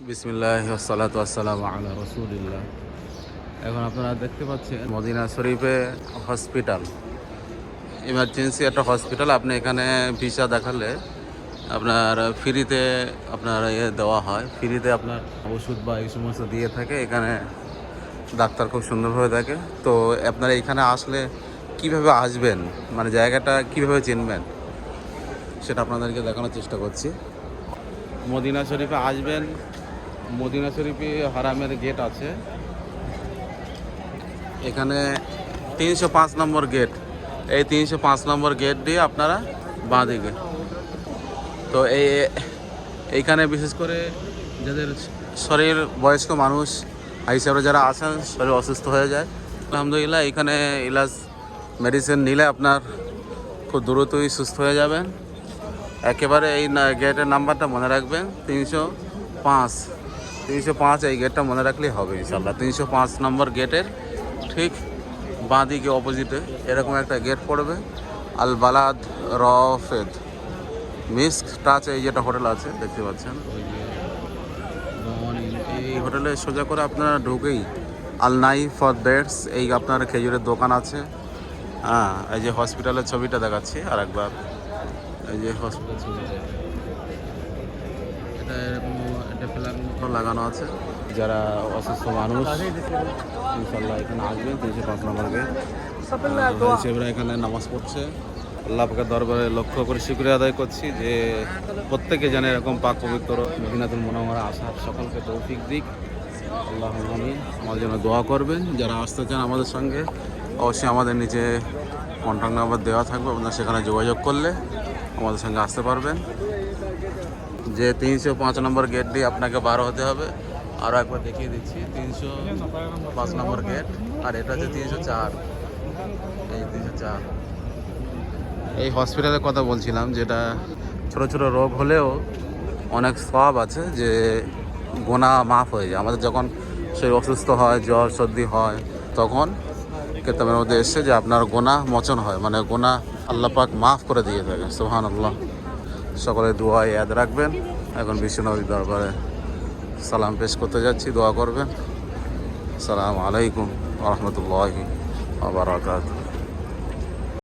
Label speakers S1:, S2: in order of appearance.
S1: বিসমিল্লাহ ওয়াসসালাতু ওয়াসসালামু আলা রাসূলিল্লাহ। এখন আপনারা দেখতে পাচ্ছেন মদিনা শরীফে হসপিটাল, ইমার্জেন্সি একটা হসপিটাল। আপনি এখানে ভিসা দেখালে আপনার ফ্রিতে আপনার দেওয়া হয়, ফ্রিতে আপনার ওষুধ বা এই সমস্ত দিয়ে থাকে। এখানে ডাক্তার খুব সুন্দরভাবে থাকে। তো আপনারা এখানে আসলে কিভাবে আসবেন, মানে জায়গাটা কিভাবে চিনবেন সেটা আপনাদেরকে দেখানোর চেষ্টা করছি। মদিনা শরীফে আসবেন, মদিনা শরীফে হারামের গেট আছে, এখানে 305 নম্বর গেট। এই 305 নম্বর গেট দিয়ে আপনারা বাঁ দিকে। তো এইখানে বিশেষ করে যাদের শরীর বয়স্ক মানুষ হিসাবে যারা আছেন, শরীর অসুস্থ হয়ে যায়, আলহামদুলিল্লাহ এখানে ইলাজ মেডিসিন নিলে আপনার খুব দ্রুতই সুস্থ হয়ে যাবেন। একেবারে এই গেটের নাম্বারটা মনে রাখবেন, 305 এই গেটটা মনে রাখলেই হবে ইনশাল্লাহ। 305 নম্বর গেটের ঠিক বাঁ দিকে অপোজিটে এরকম একটা গেট পড়বে, আল বালাদ রফেদ মিস্ক টাচ, এই যেটা হোটেল আছে দেখতে পাচ্ছেন, ওই যে এই হোটেলে সোজা করে আপনারা ঢুকেই আল নাই ফর বেডস, এই আপনার খেজুরের দোকান আছে। হ্যাঁ, এই যে হসপিটালের ছবিটা দেখাচ্ছি আর একবার, এই যে হসপিটাল ছবিটা, এটা এরকম একটা ফ্ল্যাগ মতো লাগানো আছে। যারা অসুস্থ মানুষ ইনশাল্লাহ এখানে আসবেন। 305 নম্বর গেট হিসেবে এখানে নামাজ পড়ছে। আল্লাহ পাকের দরবারে লক্ষ্য করে শুকরিয়া আদায় করছি যে প্রত্যেকে যেন এরকম পাক পবিত্র মদিনাতুল মুনাওয়ারা আসার সকলকে তৌফিক দিক। আল্লাহ আমিন। আমাদের জন্য দোয়া করবেন। যারা আসতে চান আমাদের সঙ্গে, অবশ্যই আমাদের নিচে কন্ট্যাক্ট নাম্বার দেওয়া থাকবে, আপনারা সেখানে যোগাযোগ করলে আমাদের সঙ্গে আসতে পারবেন। যে 305 নম্বর গেট দিয়ে আপনাকে বার হতে হবে। আরও একবার দেখিয়ে দিচ্ছি, 305 নম্বর গেট, আর এটা হচ্ছে 304, এই 304। এই হসপিটালের কথা বলছিলাম, যেটা ছোট ছোট রোগ হলেও অনেক সওয়াব আছে, যে গুনাহ মাফ হয়ে যায়। আমাদের যখন শরীর অসুস্থ হয়, জ্বর সর্দি হয়, তখন কেতাবের মধ্যে এসছে যে আপনার গুনাহ মোচন হয়, মানে গুনাহ আল্লাহ পাক মাফ করে দিয়ে থাকে। সুবহানাল্লাহ। সকলে দোয়ায় ইয়াদ রাখবেন। এখন বিশ্বনবীর দরবারে সালাম পেশ করতে যাচ্ছি, দোয়া করবেন। আসসালামু আলাইকুম ওয়া রাহমাতুল্লাহি ওয়া বারাকাতুহু।